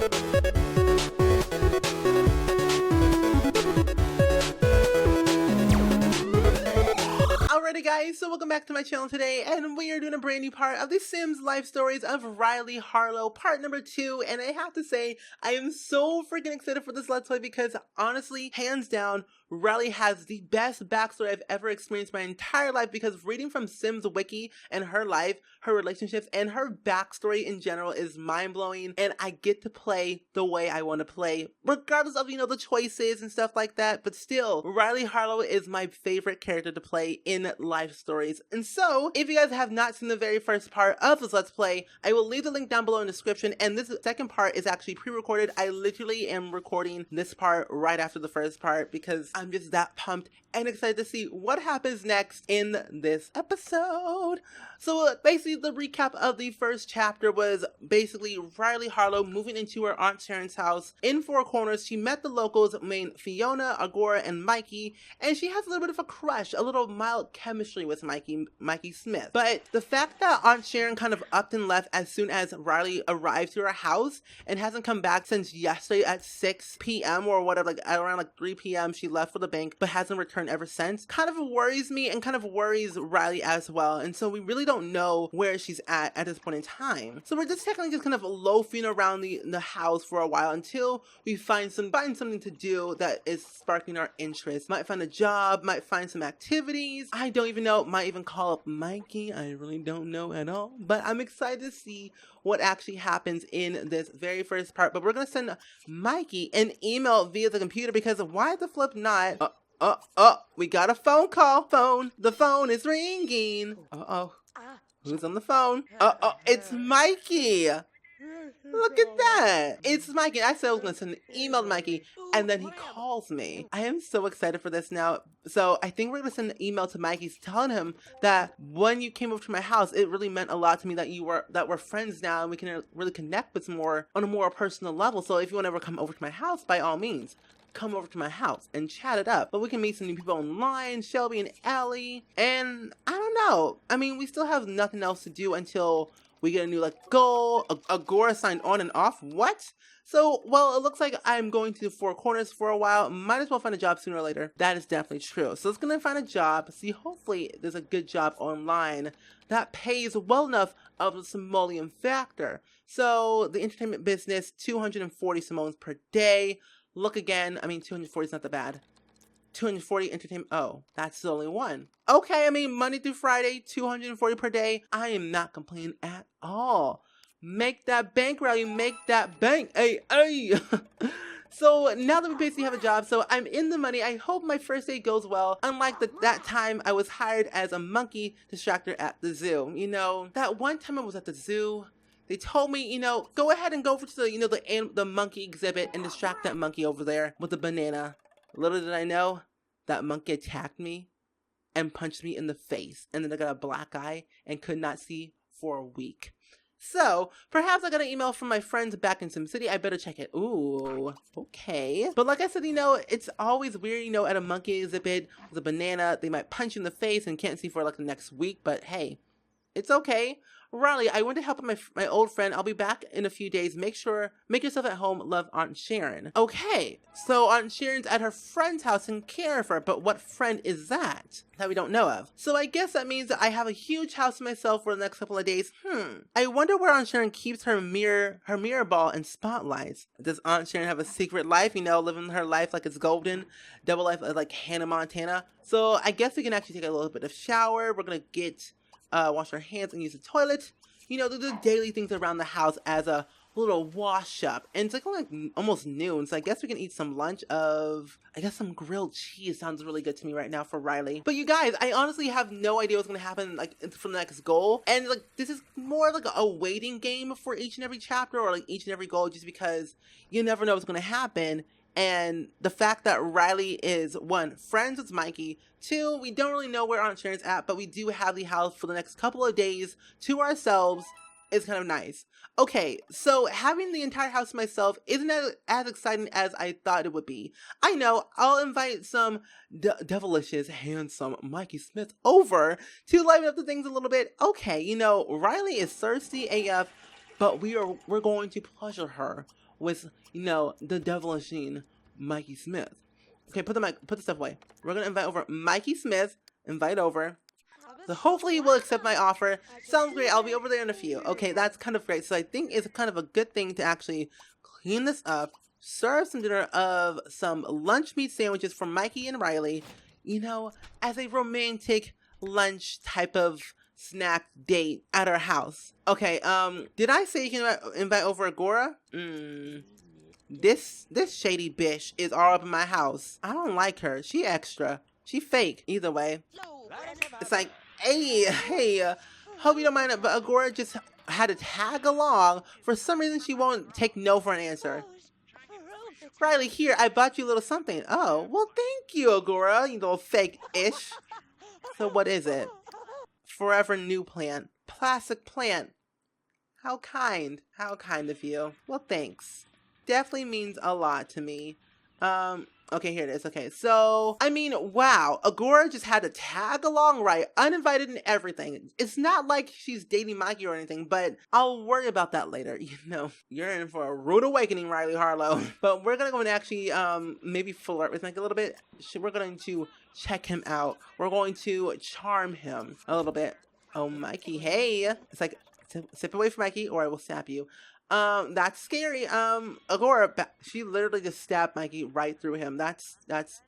Alrighty guys, so welcome back to my channel today, and we are doing a brand new part of the Sims Life Stories of Riley Harlow, part number 2, and I have to say, I am so freaking excited for this Let's Play because honestly, hands down, Riley has the best backstory I've ever experienced my entire life because reading from Sims Wiki and her life, her relationships, and her backstory in general is mind-blowing, and I get to play the way I want to play, regardless of, the choices and stuff like that, but still, Riley Harlow is my favorite character to play in life stories. And so, if you guys have not seen the very first part of this Let's Play, I will leave the link down below in the description, and this second part is actually pre-recorded. I literally am recording this part right after the first part because I'm just that pumped and excited to see what happens next in this episode. So basically the recap of the first chapter was basically Riley Harlow moving into her Aunt Sharon's house in Four Corners. She met the locals named Fiona, Agora, and Mikey, and she has a little bit of a crush, a little mild chemistry with Mikey Smith. But the fact that Aunt Sharon kind of upped and left as soon as Riley arrived to her house and hasn't come back since yesterday at 6 p.m. or whatever, like around 3 p.m. she left for the bank but hasn't returned ever since, kind of worries me and kind of worries Riley as well. And so we really don't know where she's at this point in time. So we're just technically just kind of loafing around the house for a while until we find something to do that is sparking our interest. Might find a job, might find some activities. I don't even know, might even call up Mikey. I really don't know at all, but I'm excited to see what actually happens in this very first part. But we're gonna send Mikey an email via the computer because why the flip not? We got a phone call. The phone is ringing. Who's on the phone? It's Mikey. Look at that. It's Mikey. I said I was going to send an email to Mikey, and then he calls me. I am so excited for this now. So I think we're going to send an email to Mikey telling him that when you came over to my house, it really meant a lot to me that we're friends now, and we can really connect with on a more personal level. So if you want to ever come over to my house, by all means, come over to my house and chat it up. But we can meet some new people online, Shelby and Ellie, and I don't know. I mean, we still have nothing else to do until we get a new goal. Agora signed on and off. What? So, well, it looks like I'm going to Four Corners for a while. Might as well find a job sooner or later. That is definitely true. So it's gonna find a job. See, hopefully there's a good job online that pays well enough of the simoleon factor. So the entertainment business, 240 simoleons per day. Look again, I mean, 240 is not that bad. 240 entertainment, oh, that's the only one. Okay, I mean, Monday through Friday, 240 per day. I am not complaining at all. Make that bank, Riley, make that bank, hey. So now that we basically have a job, so I'm in the money. I hope my first day goes well. Unlike that time I was hired as a monkey distractor at the zoo. That one time I was at the zoo, they told me, go ahead and go over to the monkey exhibit and distract that monkey over there with the banana. Little did I know, that monkey attacked me and punched me in the face. And then I got a black eye and could not see for a week. So, perhaps I got an email from my friends back in SimCity. I better check it. Ooh, okay. But like I said, it's always weird, at a monkey exhibit with a banana. They might punch you in the face and can't see for the next week. But hey, it's okay. Riley, I went to help my old friend. I'll be back in a few days. Make yourself at home. Love, Aunt Sharon. Okay, so Aunt Sharon's at her friend's house in Carrefour, but what friend is that we don't know of? So I guess that means that I have a huge house to myself for the next couple of days. I wonder where Aunt Sharon keeps her mirror ball and spotlights. Does Aunt Sharon have a secret life, living her life like it's golden, double life like Hannah Montana? So I guess we can actually take a little bit of shower. We're gonna wash our hands and use the toilet. Do the daily things around the house as a little wash up. And it's almost noon, so I guess we can eat some lunch of, some grilled cheese. Sounds really good to me right now for Riley. But you guys, I honestly have no idea what's gonna happen for the next goal. And this is more like a waiting game for each and every chapter or each and every goal, just because you never know what's gonna happen. And the fact that Riley is, 1, friends with Mikey, 2, we don't really know where Aunt Sharon's at, but we do have the house for the next couple of days to ourselves is kind of nice. Okay, so having the entire house to myself isn't as exciting as I thought it would be. I know, I'll invite some devilicious, handsome Mikey Smith over to liven up the things a little bit. Okay, Riley is thirsty AF, but we're going to pleasure her with, you know, the devilishing Mikey Smith. Okay, put the stuff away. We're gonna invite over Mikey Smith. Invite over. So hopefully he will accept my offer. Sounds great. I'll be over there in a few. Okay, that's kind of great. So I think it's kind of a good thing to actually clean this up, serve some dinner of some lunch meat sandwiches for Mikey and Riley, you know, as a romantic lunch type of snack date at our house. Okay, did I say you can invite over Agora? This shady bitch is all up in my house. I don't like her. She extra. She fake. Either way. It's like, hey, hope you don't mind it, but Agora just had to tag along. For some reason, she won't take no for an answer. Riley, here, I bought you a little something. Oh, well, thank you, Agora, you little fake-ish. So what is it? Forever new plant. Plastic plant. How kind. How kind of you. Well, thanks. Definitely means a lot to me. Okay, here it is. Okay, so, I mean, wow. Agora just had to tag along, right? Uninvited and everything. It's not like she's dating Mikey or anything, but I'll worry about that later. You know, you're in for a rude awakening, Riley Harlow. But we're gonna go and actually, maybe flirt with Mikey a little bit. We're going to check him out. We're going to charm him a little bit. Oh, Mikey, hey. It's like, sip away from Mikey or I will snap you. That's scary. Agora, she literally just stabbed Mikey right through him. That's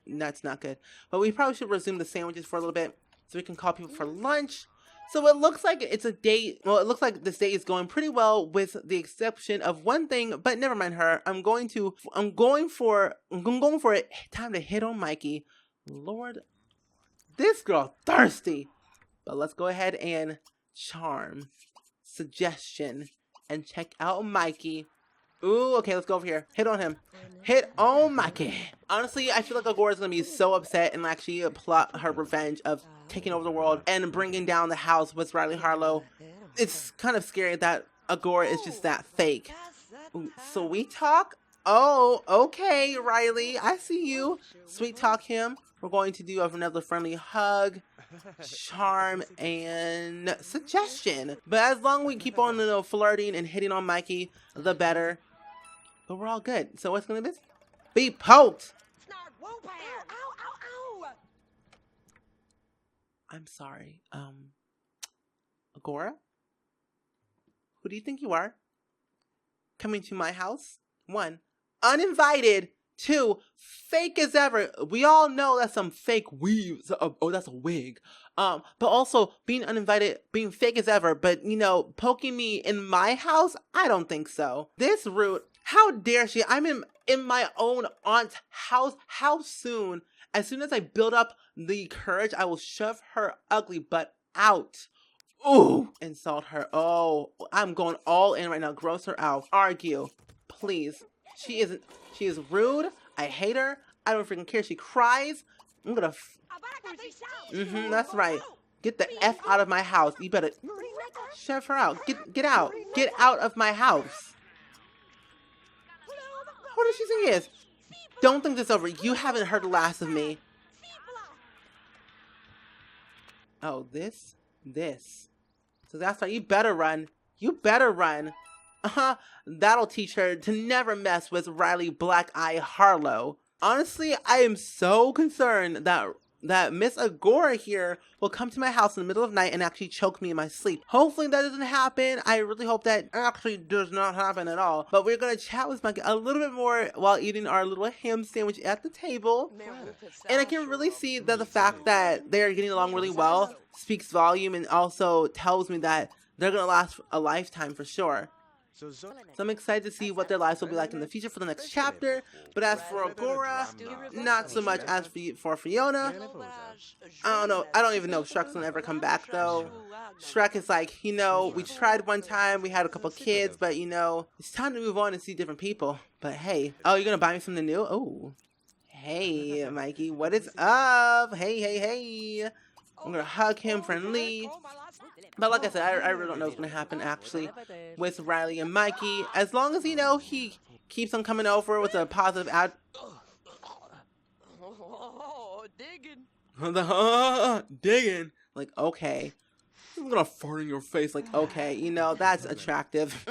not good. But we probably should resume the sandwiches for a little bit so we can call people for lunch. So it looks like it's a date. Well, it looks like this date is going pretty well with the exception of one thing, but never mind her. I'm going for it. Time to hit on Mikey. Lord, this girl thirsty. But let's go ahead and charm, suggestion, and check out Mikey. Ooh, okay, let's go over here. Hit on him. Hit on Mikey. Honestly, I feel like Agora's gonna be so upset and actually plot her revenge of taking over the world and bringing down the house with Riley Harlow. It's kind of scary that Agora is just that fake. Ooh, sweet talk? Oh, okay, Riley. I see you. Sweet talk him. We're going to do another friendly hug, charm, and suggestion. But as long as we keep on, you know, flirting and hitting on Mikey, the better. But we're all good. So what's gonna be poked? I'm sorry. Agora? Who do you think you are? Coming to my house? 1, uninvited. 2, fake as ever. We all know that's some fake weaves. Oh, that's a wig. But also being uninvited, being fake as ever, but you know, poking me in my house? I don't think so. This rude. How dare she? I'm in my own aunt's house. How soon? As soon as I build up the courage, I will shove her ugly butt out. Ooh, insult her. Oh, I'm going all in right now. Gross her out. Argue, please. She is rude. I hate her. I don't freaking care. She cries. I'm gonna. That's right. Get the F out of my house. You better shove her out. Get out. Get out of my house. What does she think it is? Don't think this over. You haven't heard the last of me. Oh, this. So that's right. You better run. You better run. That'll teach her to never mess with Riley Black Eye Harlow. Honestly, I am so concerned that Miss Agora here will come to my house in the middle of the night and actually choke me in my sleep. Hopefully that doesn't happen. I really hope that actually does not happen at all. But we're going to chat with Mikey a little bit more while eating our little ham sandwich at the table. And I can really see that the fact that they are getting along really well speaks volume and also tells me that they're going to last a lifetime for sure. So I'm excited to see what their lives will be like in the future for the next chapter. But as for Agora, not so much as for Fiona. I don't know. I don't even know if Shrek's gonna ever come back though. Shrek is like, you know, we tried one time, we had a couple kids, but you know, it's time to move on and see different people. But hey, oh, you're gonna buy me something new? Oh, hey, Mikey, what is up? Hey. I'm gonna hug him friendly. But like I said, I really don't know what's going to happen, actually, with Riley and Mikey. As long as, you know, he keeps on coming over with a positive digging. Like, okay. I'm going to fart in your face. Like, okay, you know, that's attractive.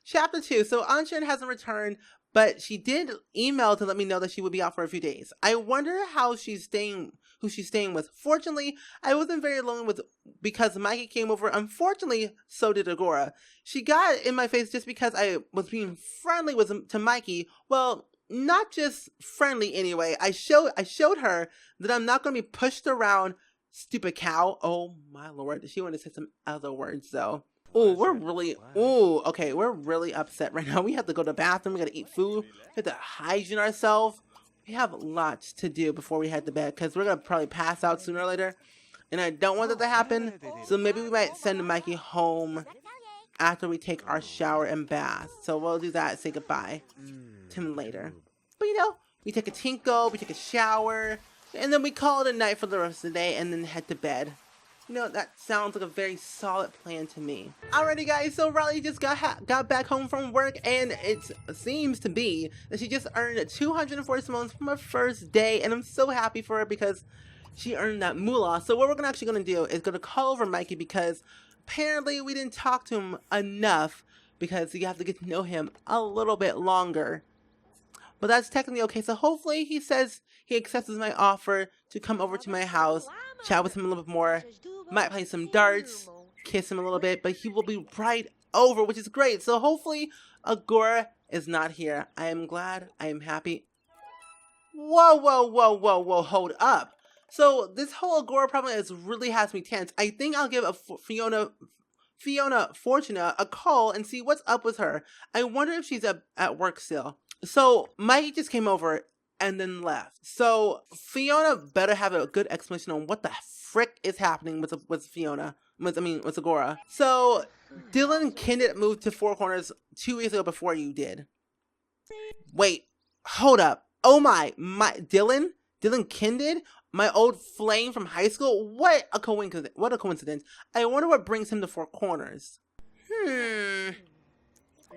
Chapter 2. So Anshin hasn't returned, but she did email to let me know that she would be out for a few days. I wonder who she's staying with. Fortunately, I wasn't very alone because Mikey came over. Unfortunately, so did Agora. She got in my face just because I was being friendly to Mikey. Well, not just friendly anyway. I showed her that I'm not going to be pushed around, stupid cow. Oh my lord. She wanted to say some other words though. Oh, we're really upset right now. We have to go to the bathroom. We got to eat food. We have to hygiene ourselves. We have lots to do before we head to bed because we're going to probably pass out sooner or later. And I don't want that to happen. So maybe we might send Mikey home after we take our shower and bath. So we'll do that and say goodbye to him later. But we take a tinkle, we take a shower, and then we call it a night for the rest of the day and then head to bed. That sounds like a very solid plan to me. Alrighty guys, so Riley just got back home from work, and it seems to be that she just earned 240 simoleons from her first day, and I'm so happy for her because she earned that moolah. So what we're actually going to do is going to call over Mikey because apparently we didn't talk to him enough because you have to get to know him a little bit longer. But that's technically okay, so hopefully he says he accepts my offer to come over to my house, chat with him a little bit more, might play some darts, kiss him a little bit, but he will be right over, which is great. So hopefully Agora is not here. I am glad, I am happy. Whoa, hold up. So this whole Agora problem really has me tense. I think I'll give Fiona Fortuna a call and see what's up with her. I wonder if she's at work still. So Mikey just came over and then left. So Fiona better have a good explanation on what the frick is happening with Agora. So Dylan Kinded moved to Four Corners 2 weeks ago before you did. Wait, hold up. Oh my Dylan Kinded? My old flame from high school? What a coincidence. I wonder what brings him to Four Corners.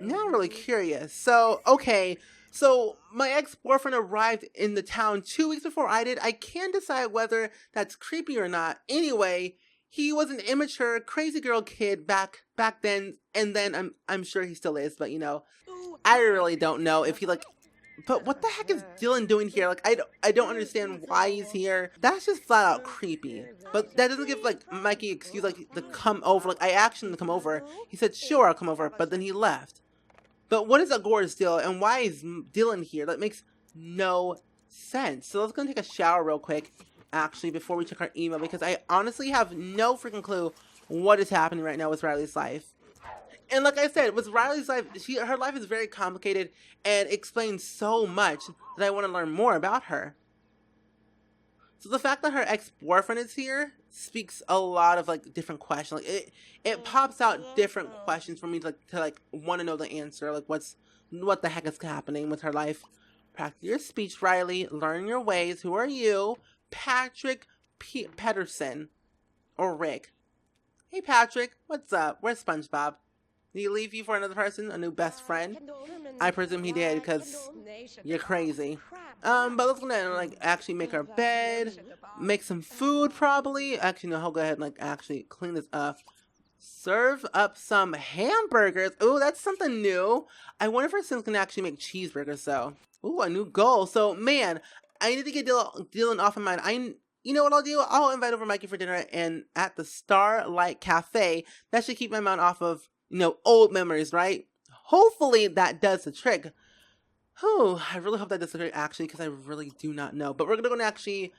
Now I'm really curious. So, okay. So, my ex-boyfriend arrived in the town 2 weeks before I did. I can't decide whether that's creepy or not. Anyway, he was an immature, crazy girl kid back then, and then I'm sure he still is, but I really don't know if he but what the heck is Dylan doing here? I don't understand why he's here. That's just flat out creepy. But that doesn't give Mikey excuse to come over. I asked him to come over. He said sure I'll come over, but then he left. But what is Agora's deal and why is Dylan here? That makes no sense. So let's go take a shower real quick actually before we check our email because I honestly have no freaking clue what is happening right now with Riley's life. And like I said, with Riley's life, her life is very complicated and explains so much that I want to learn more about her. So the fact that her ex-boyfriend is here speaks a lot of different questions. It pops out different questions for me to want to know the answer. What the heck is happening with her life? Practice your speech, Riley. Learn your ways. Who are you? Patrick Pedersen or Rick. Hey Patrick, what's up? Where's SpongeBob? Did he leave you for another person? A new best friend? I presume he did because you're crazy. But let's go ahead and actually make our bed. Make some food probably. Actually, no, I'll go ahead and actually clean this up. Serve up some hamburgers. Ooh, that's something new. I wonder if our Sims can actually make cheeseburgers though. Ooh, a new goal. So man, I need to get Dylan off of mine. You know what I'll do? I'll invite over Mikey for dinner and at the Starlight Cafe. That should keep my mind off of old memories, right? Hopefully that does the trick. I really hope that does the trick actually because I really do not know. But we're going to actually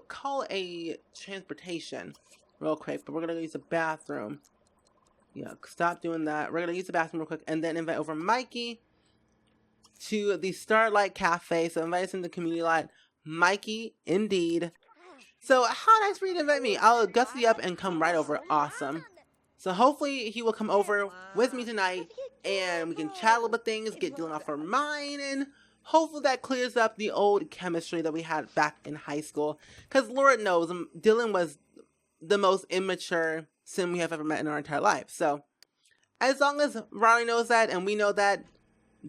call a transportation real quick. But we're going to use the bathroom. Yeah, stop doing that. We're going to use the bathroom real quick and then invite over Mikey to the Starlight Cafe. So invite us into the community lot. Mikey, indeed. So how nice for you to invite me. I'll gussy you up and come right over. Awesome. So hopefully he will come over with me tonight and we can chat a little bit things, get Dylan off our mind, and hopefully that clears up the old chemistry that we had back in high school. Because Lord knows, Dylan was the most immature sim we have ever met in our entire life. So as long as Riley knows that and we know that,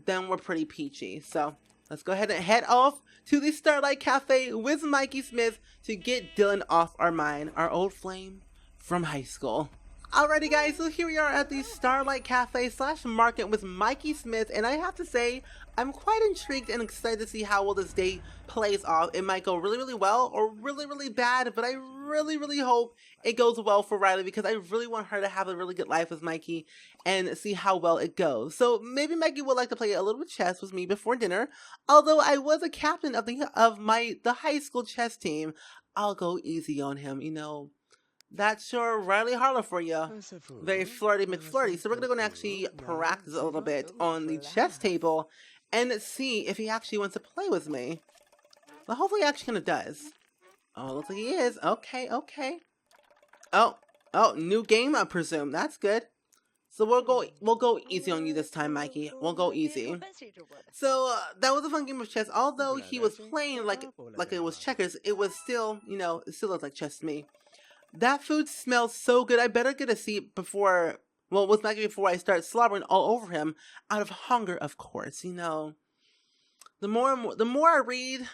then we're pretty peachy. So let's go ahead and head off to the Starlight Cafe with Mikey Smith to get Dylan off our mind, our old flame from high school. Alrighty guys, so here we are at the Starlight Cafe / Market with Mikey Smith, and I have to say, I'm quite intrigued and excited to see how well this day plays off. It might go really well or really bad, but I really hope it goes well for Riley because I really want her to have a really good life with Mikey and see how well it goes. So maybe Mikey would like to play a little bit of chess with me before dinner. Although I was a captain of the high school chess team, I'll go easy on him, you know. That's your Riley Harlow for you. Very flirty McFlirty. So we're going to go and actually practice a little bit on the chess table and see if he actually wants to play with me. Well, hopefully he actually kind of does. Oh, looks like he is. Okay. Oh, new game, I presume. That's good. So we'll go easy on you this time, Mikey. We'll go easy. So that was a fun game of chess. Although he was playing like it was checkers, it was still, you know, it still looked like chess to me. That food smells so good. I better get a seat before, well, with Mikey before I start slobbering all over him out of hunger, of course. You know, the more I read,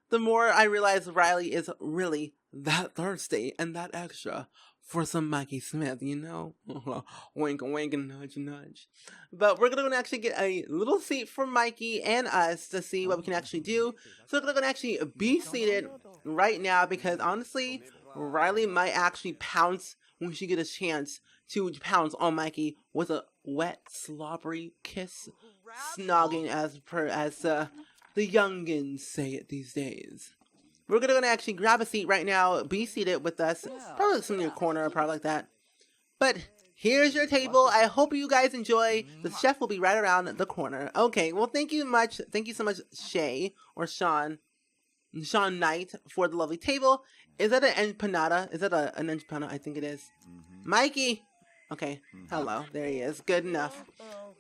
the more I realize Riley is really that thirsty and that extra for some Mikey Smith, you know? Wink, wink, and nudge, nudge. But we're going to actually get a little seat for Mikey and us to see what we can actually do. So we're going to actually be seated right now because honestly, Riley might actually pounce when she gets a chance to pounce on Mikey with a wet, slobbery kiss, snogging as the youngins say it these days. We're gonna actually grab a seat right now, be seated with us, probably in your corner or probably like that. But here's your table. I hope you guys enjoy. The chef will be right around the corner. Okay, well thank you so much, Shay or Sean Knight for the lovely table. Is that an empanada? Is that an empanada? I think it is. Mikey! Okay, hello. There he is. Good enough.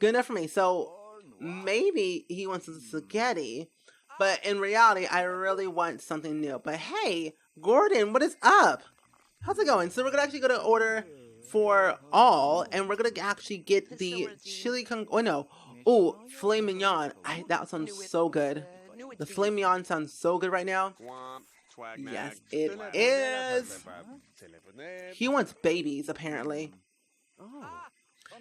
Good enough for me. So, maybe he wants a spaghetti, but in reality, I really want something new. But hey, Gordon, what is up? How's it going? So we're going to actually go to order for all, and we're going to actually get the chili filet mignon. That sounds so good. The filet mignon sounds so good right now. Yes, it is. He wants babies, apparently.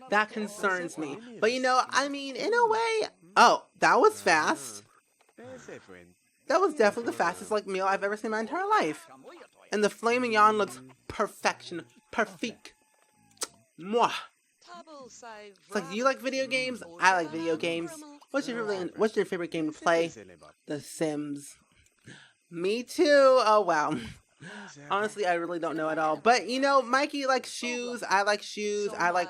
That concerns me. But you know, I mean, in a way... Oh, that was fast. That was definitely the fastest meal I've ever seen in my entire life. And the filet mignon looks perfection. Perfect. Mwah. It's like, do you like video games? I like video games. What's your favorite game to play? The Sims. Me too. Oh, wow. Honestly, I really don't know at all. But, you know, Mikey likes shoes. I like shoes. I like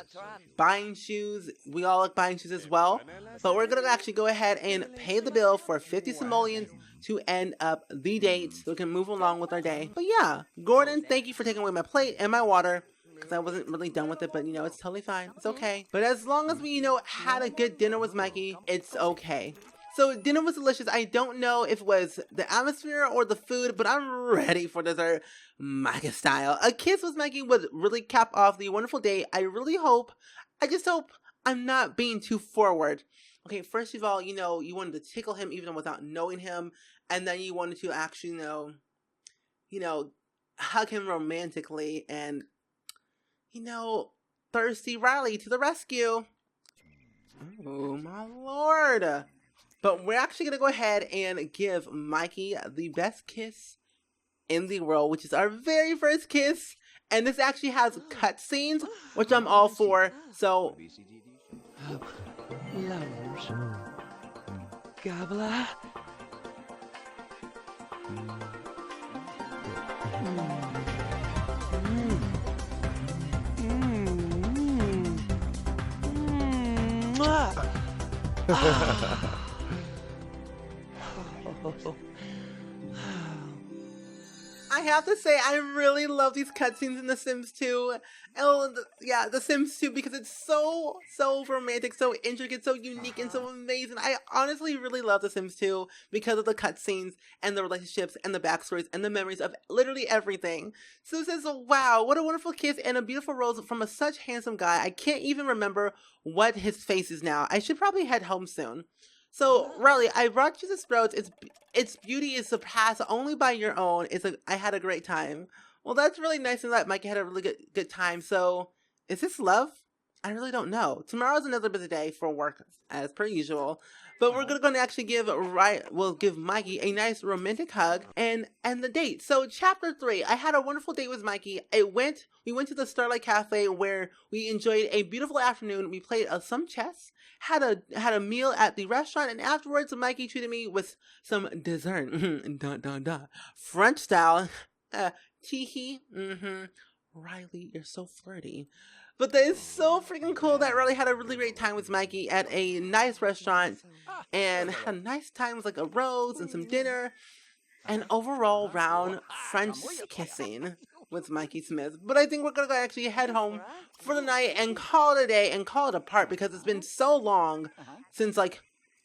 buying shoes. We all like buying shoes as well. But we're going to actually go ahead and pay the bill for 50 simoleons to end up the date so we can move along with our day. But yeah, Gordon, thank you for taking away my plate and my water because I wasn't really done with it. But, you know, it's totally fine. It's okay. But as long as we, you know, had a good dinner with Mikey, it's okay. So dinner was delicious. I don't know if it was the atmosphere or the food, but I'm ready for dessert, Mikey style. A kiss with Mikey would really cap off the wonderful day. I just hope I'm not being too forward. Okay, first of all, you know, you wanted to tickle him even without knowing him, and then you wanted to actually, you know, hug him romantically, and, you know, thirsty Riley to the rescue. Oh, my lord. But we're actually going to go ahead and give Mikey the best kiss in the world, which is our very first kiss. And this actually has cutscenes, which I'm all for. So, I have to say, I really love these cutscenes in The Sims 2. Oh, yeah, The Sims 2, because it's so romantic, so intricate, so unique, and so amazing. I honestly really love The Sims 2 because of the cutscenes and the relationships and the backstories and the memories of literally everything. So it says, wow, what a wonderful kiss and a beautiful rose from such handsome guy. I can't even remember what his face is now. I should probably head home soon. So, Riley, I brought you this rose. Its beauty is surpassed only by your own. I had a great time. Well, that's really nice and that Mikey had a really good time. So, Is this love? I really don't know. Tomorrow's another busy day for work, as per usual. But we're gonna actually give Mikey a nice romantic hug and end the date. So chapter 3, I had a wonderful date with Mikey. We went to the Starlight Cafe where we enjoyed a beautiful afternoon. We played some chess, had a meal at the restaurant, and afterwards Mikey treated me with some dessert. French style. Teehee. Riley, you're so flirty. But that is so freaking cool that Riley had a really great time with Mikey at a nice restaurant and had a nice time with like a rose and some dinner and overall round French kissing with Mikey Smith. But I think we're gonna go actually head home for the night and call it a day and call it a part because it's been so long since like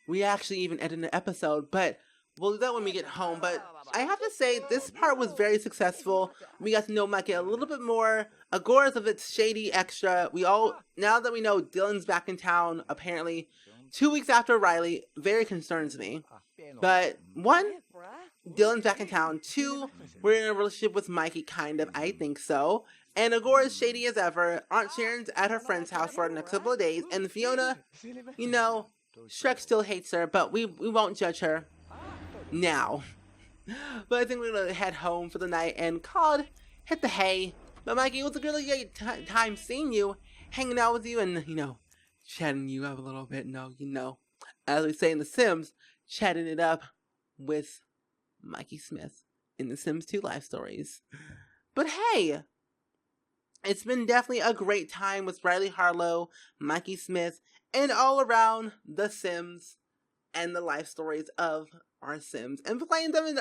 we actually even edited an episode. But we'll do that when we get home. But I have to say, this part was very successful. We got to know Mikey a little bit more. Agora's of its shady extra. Now that we know Dylan's back in town, apparently, 2 weeks after Riley, very concerns me. But 1, Dylan's back in town. 2, we're in a relationship with Mikey, kind of. I think so. And Agora's shady as ever. Aunt Sharon's at her friend's house for the next couple of days. And Fiona, you know, Shrek still hates her, but we won't judge her now. But I think we're gonna head home for the night and hit the hay. But Mikey, it was a really great time seeing you, hanging out with you, and chatting you up a little bit. As we say in The Sims, chatting it up with Mikey Smith in The Sims 2 life stories. But hey, it's been definitely a great time with Riley Harlow, Mikey Smith, and all around The Sims and the life stories of our Sims and playing them.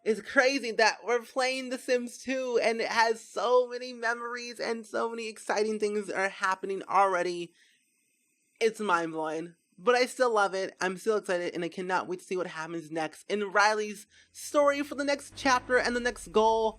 It's crazy that we're playing The Sims 2 and it has so many memories and so many exciting things are happening already. It's mind-blowing, but I still love it. I'm still excited and I cannot wait to see what happens next in Riley's story for the next chapter and the next goal.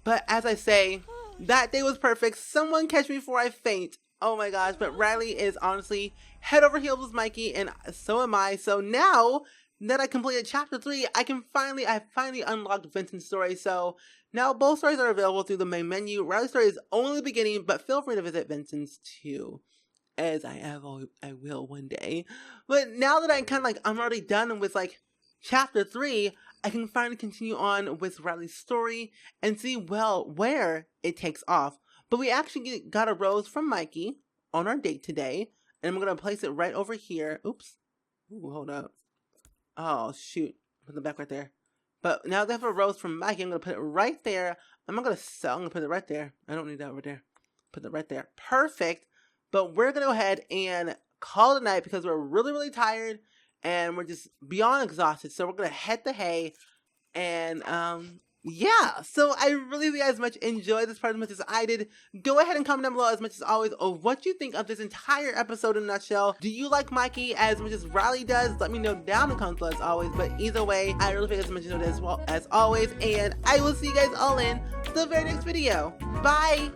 But as I say, that day was perfect. Someone catch me before I faint. Oh my gosh, but Riley is honestly head over heels with Mikey, and so am I. So now that I completed chapter 3, I finally unlocked Vincent's story. So now both stories are available through the main menu. Riley's story is only the beginning, but feel free to visit Vincent's too, as I will one day. But now that I'm already done with chapter 3, I can finally continue on with Riley's story and see where it takes off. But we actually got a rose from Mikey on our date today. And I'm going to place it right over here. Oops. Ooh, hold up. Oh, shoot. Put it back right there. But now that I have a rose from Mikey, I'm going to put it right there. I'm going to put it right there. I don't need that over there. Put it right there. Perfect. But we're going to go ahead and call it a night because we're really, really tired. And we're just beyond exhausted. So we're going to head the hay. And, yeah, so I really hope you guys much enjoyed this part as much as I did. Go ahead and comment down below as much as always of what you think of this entire episode in a nutshell. Do you like Mikey as much as Riley does? Let me know down in the comments below as always. But either way, I really think as much as always. And I will see you guys all in the very next video. Bye!